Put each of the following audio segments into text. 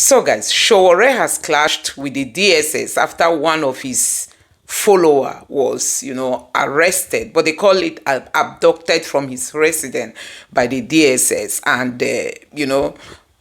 So guys, Sowore has clashed with the DSS after one of his follower was, arrested, but they call it abducted from his residence by the DSS, and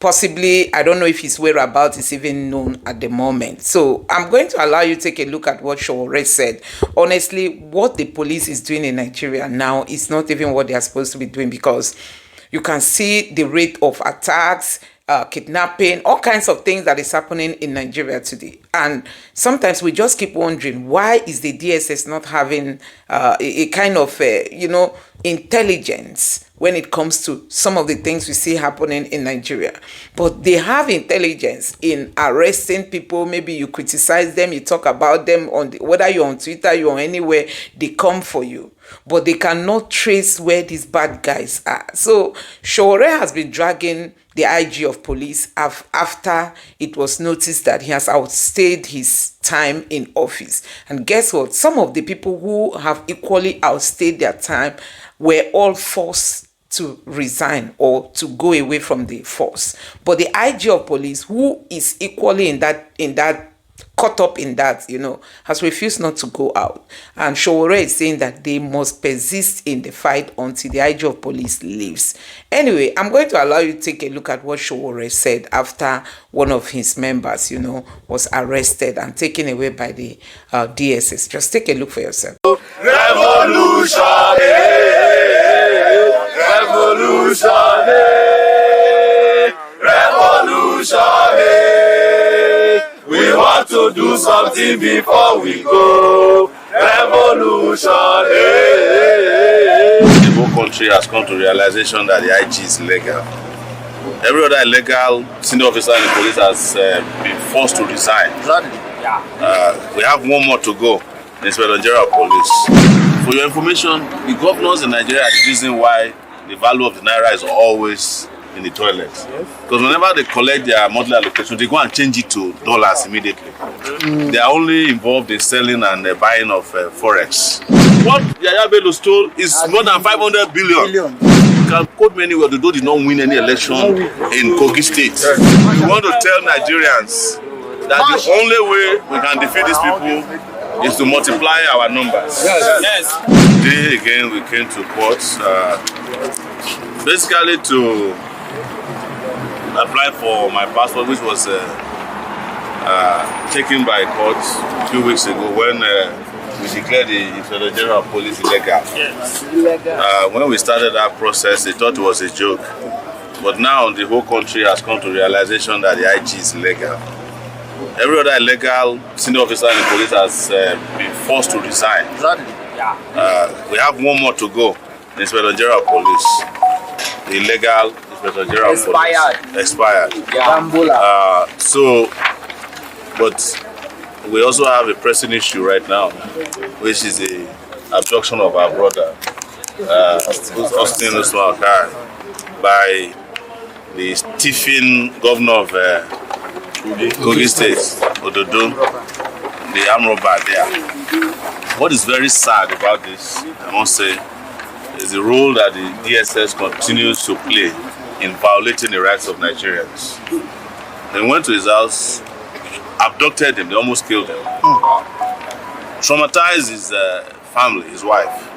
possibly, I don't know if his whereabouts is even known at the moment. So I'm going to allow you to take a look at what Sowore said. Honestly, what the police is doing in Nigeria now is not even what they are supposed to be doing, because you can see the rate of attacks, kidnapping, all kinds of things that is happening in Nigeria today. And sometimes we just keep wondering, why is the DSS not having a kind of, intelligence when it comes to some of the things we see happening in Nigeria? But they have intelligence in arresting people. Maybe you criticize them, you talk about them, whether you're on Twitter, you're anywhere, they come for you. But they cannot trace where these bad guys are. So Sowore has been dragging the IG of police after it was noticed that he has outstayed his time in office. And guess what? Some of the people who have equally outstayed their time were all forced to resign or to go away from the force. But the IG of police, who is equally caught up in that, has refused not to go out. And Sowore is saying that they must persist in the fight until the IG of police leaves. Anyway, I'm going to allow you to take a look at what Sowore said after one of his members, was arrested and taken away by the DSS. Just take a look for yourself. Revolution! Revolution! Revolution! We want to do something before we go. Revolution! The whole country has come to realization that the IG is illegal. Every other illegal senior officer in the police has been forced to resign. We have one more to go, the Inspector General of Police. For your information, the governors in Nigeria are the reason why the value of the naira is always in the toilet. Because whenever they collect their monthly allocation, they go and change it to dollars immediately. They are only involved in selling and buying of forex. What Yaya Bello stole is more than 500 billion. You can quote me anywhere, though did not win any election in Kogi State. We want to tell Nigerians that the only way we can defeat these people is to multiply our numbers. Yes. Today again we came to court basically to apply for my passport, which was taken by court a few weeks ago when we declared the Inspector General of Police illegal. Yes. When we started that process, they thought it was a joke. But now the whole country has come to realization that the IG is illegal. Every other illegal senior officer in the police has been forced to resign. We have one more to go, the Inspector General of Police. The illegal Inspector General of Police. Expired. But we also have a pressing issue right now, which is the abduction of our brother, Austin Osman by the Stephen governor of Kogi State, Ododo, the armed robber there. What is very sad about this, I must say, is the role that the DSS continues to play in violating the rights of Nigerians. They went to his house, abducted him, they almost killed him. Traumatized his family, his wife,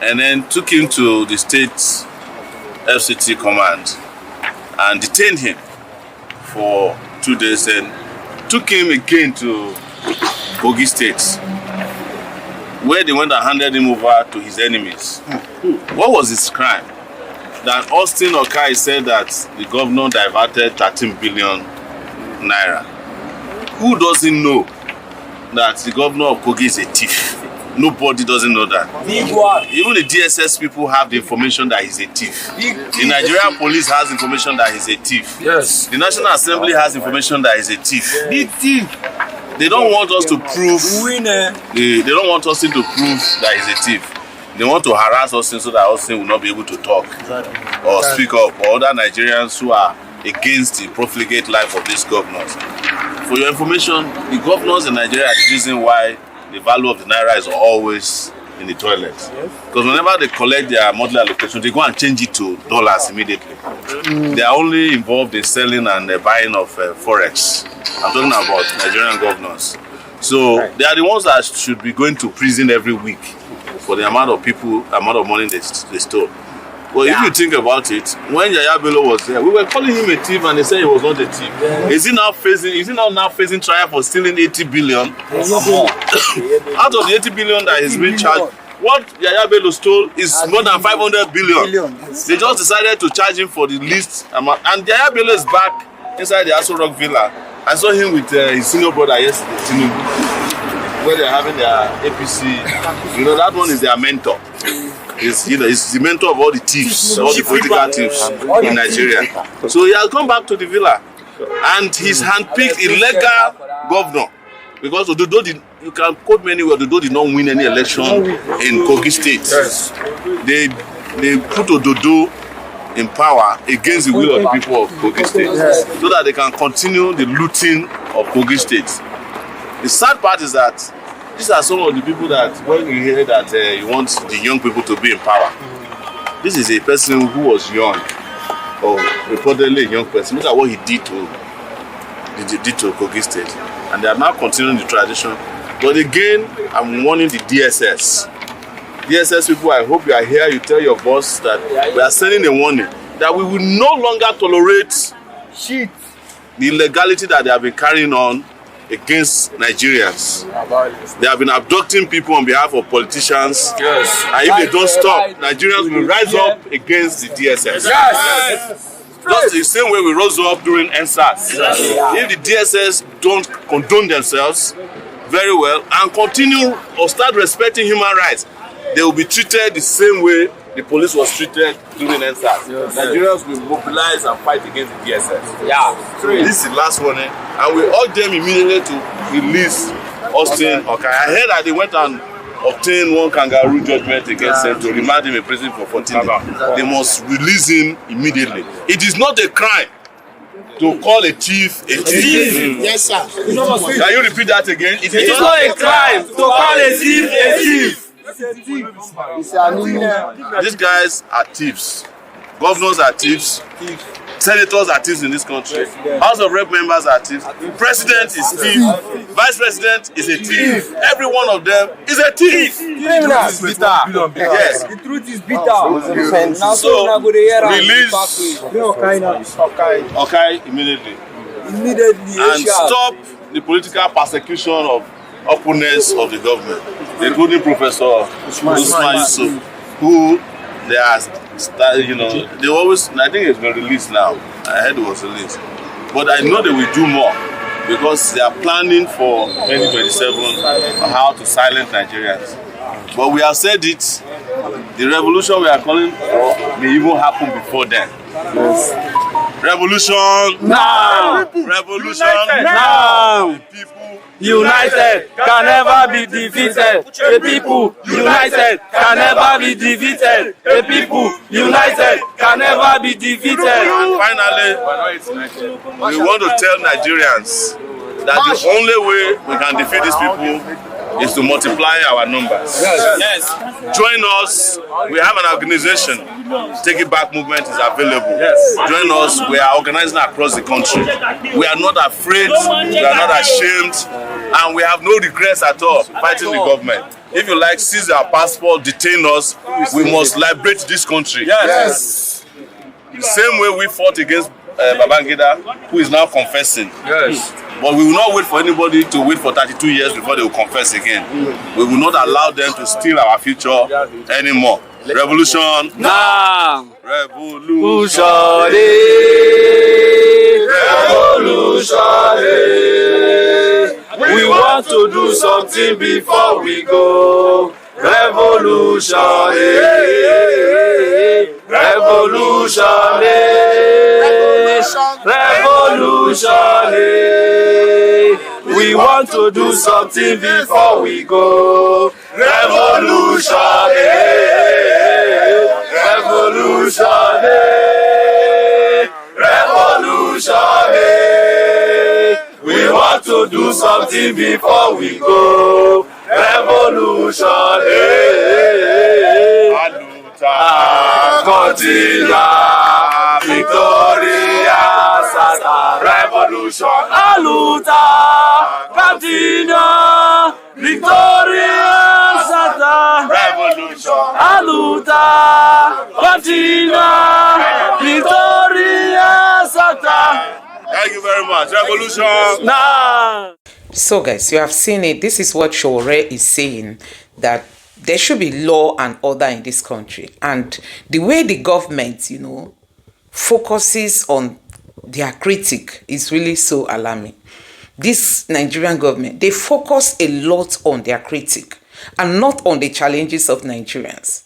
and then took him to the state FCT command and detained him for 2 days, and took him again to Kogi State, where they went and handed him over to his enemies. What was his crime? That Austin Okai said that the governor diverted 13 billion naira. Who doesn't know that the governor of Kogi is a thief? Nobody doesn't know that. Even the DSS people have the information that he's a thief. The Nigerian police has information that he's a thief. Yes. The National Assembly has information that he's a thief. Big thief. They don't want us to prove. They don't want us to prove that he's a thief. They want to harass us so that Austin will not be able to talk or speak up, or other Nigerians who are against the profligate life of these governors. For your information, the governors in Nigeria are the reason why the value of the naira is always in the toilet. Because whenever they collect their monthly allocation, they go and change it to dollars immediately. They are only involved in selling and buying of forex. I'm talking about Nigerian governors. So they are the ones that should be going to prison every week for the amount of money they stole. Well, if you think about it, when Yaya Bello was there, we were calling him a thief and they said he was not a thief. Is he now facing trial for stealing 80 billion? Out of the 80 billion that he's been charged, what Yaya Bello stole is more than 500 billion. They just decided to charge him for the least amount. And Yaya Bello is back inside the Aso Rock Villa. I saw him with his senior brother yesterday, where they're having their APC. You know, that one is their mentor. He's the mentor of all the thieves, all the political thieves in Nigeria. So he has come back to the villa, and he's handpicked illegal governor. Because Ododo you can quote me anywhere, Ododo did not win any election in Kogi State. Yes. They put Ododo in power against the will of the people of Kogi State, so that they can continue the looting of Kogi State. The sad part is that these are some of the people that, when you hear that you want the young people to be in power, this is a person who was young, or reportedly a young person. Look at what he did to Kogi State. And they are now continuing the tradition. But again, I'm warning the DSS. DSS people, I hope you are here. You tell your boss that we are sending a warning that we will no longer tolerate the illegality that they have been carrying on against Nigerians. They have been abducting people on behalf of politicians. Yes. And if they don't stop, Nigerians will rise up against the DSS. Yes. Just the same way we rose up during NSAS. If the DSS don't condone themselves very well and continue or start respecting human rights, they will be treated the same way the police was treated during NSAS. Yes. Nigerians will mobilize and fight against the DSS. Yeah. This is the last one, and we urge them immediately to release Austin. Okay. I heard that they went and obtained one kangaroo judgment against him to remand him in prison for 14 days. They must release him immediately. It is not a crime to call a thief a thief. Yes, sir. Can you repeat that again? It is not a crime to call a thief a thief. These guys are thieves. Governors are thieves. Senators are thieves in this country. House of Rep members are thieves. President is thief. Vice President is a thief. Every one of them is a thief. Yes. The truth is bitter. So release Okai immediately. And stop the political persecution of opponents of the government, including Professor Usman Yusuf, who they are, they always, I think it's been released now. I heard it was released. But I know they will do more because they are planning for 2027 on how to silence Nigerians. But we have said it, the revolution we are calling for may even happen before then. Yes. Revolution now! Revolution now! The people united can never be defeated. The people united can never be defeated. The people united can never be defeated. And finally, we want to tell Nigerians that the only way we can defeat these people is to multiply our numbers. Yes. Join us. We have an organization. Take It Back movement is available. Yes. Join us. We are organizing across the country. We are not afraid. We are not ashamed. And we have no regrets at all fighting the government. If you like, seize our passport, detain us. We must liberate this country. Yes. The same way we fought against Babangida, who is now confessing. Yes. But we will not wait for anybody to wait for 32 years before they will confess again. We will not allow them to steal our future anymore. Revolution now! Revolution! Revolution! We want to do something before we go. Revolution! Revolution! Revolution! We want to do something before we go. Revolution! Revolution! Revolution! We want to do something before we go. revolution, Aluta, continua, Victoria, Sata, revolution, Aluta, continua, Victoria, Sata, revolution, Aluta, continua, Victoria, Sata. Thank you very much. Revolution. Nah. So guys, you have seen it. This is what Sowore is saying, that there should be law and order in this country. And the way the government, focuses on their critic is really so alarming. This Nigerian government, they focus a lot on their critic and not on the challenges of Nigerians.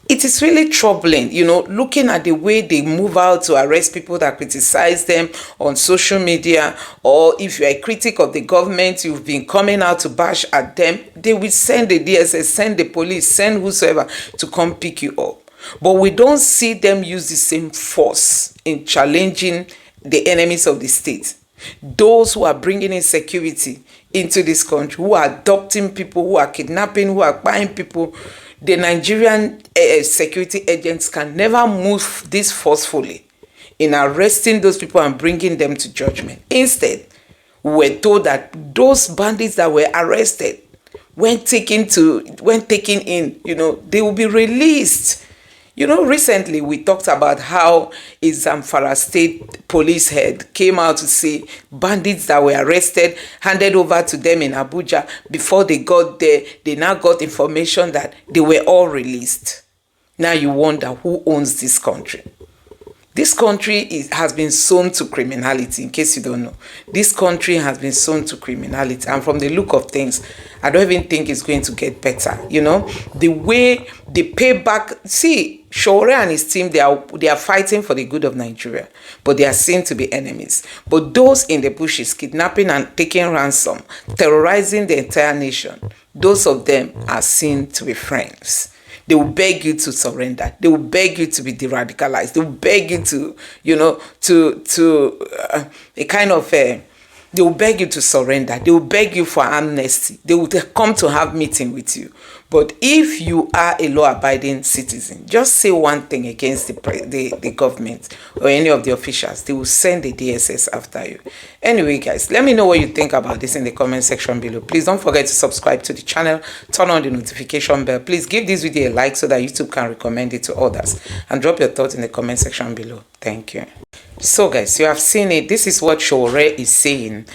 It is really troubling, looking at the way they move out to arrest people that criticize them on social media, or if you're a critic of the government, you've been coming out to bash at them, they will send the DSS, send the police, send whosoever to come pick you up. But we don't see them use the same force in challenging the enemies of the state. Those who are bringing insecurity into this country, who are adopting people, who are kidnapping, who are buying people, the Nigerian security agents can never move this forcefully in arresting those people and bringing them to judgment. Instead, we're told that those bandits that were arrested, when taken in, they will be released. Recently we talked about how a Zamfara State police head came out to say bandits that were arrested, handed over to them in Abuja. Before they got there, they now got information that they were all released. Now you wonder who owns this country. This country has been sown to criminality, in case you don't know. This country has been sown to criminality. And from the look of things, I don't even think it's going to get better. The way they pay back. See, Sowore and his team, they are fighting for the good of Nigeria, but they are seen to be enemies. But those in the bushes, kidnapping and taking ransom, terrorizing the entire nation, those of them are seen to be friends. They will beg you to surrender. They will beg you to be de-radicalized. They will beg you to, they will beg you to surrender. They will beg you for amnesty. They will come to have meeting with you. But if you are a law-abiding citizen, just say one thing against the government or any of the officials, they will send the DSS after you. Anyway, guys, let me know what you think about this in the comment section below. Please don't forget to subscribe to the channel, turn on the notification bell. Please give this video a like so that YouTube can recommend it to others. And drop your thoughts in the comment section below. Thank you. So guys, you have seen it. This is what Sowore is saying,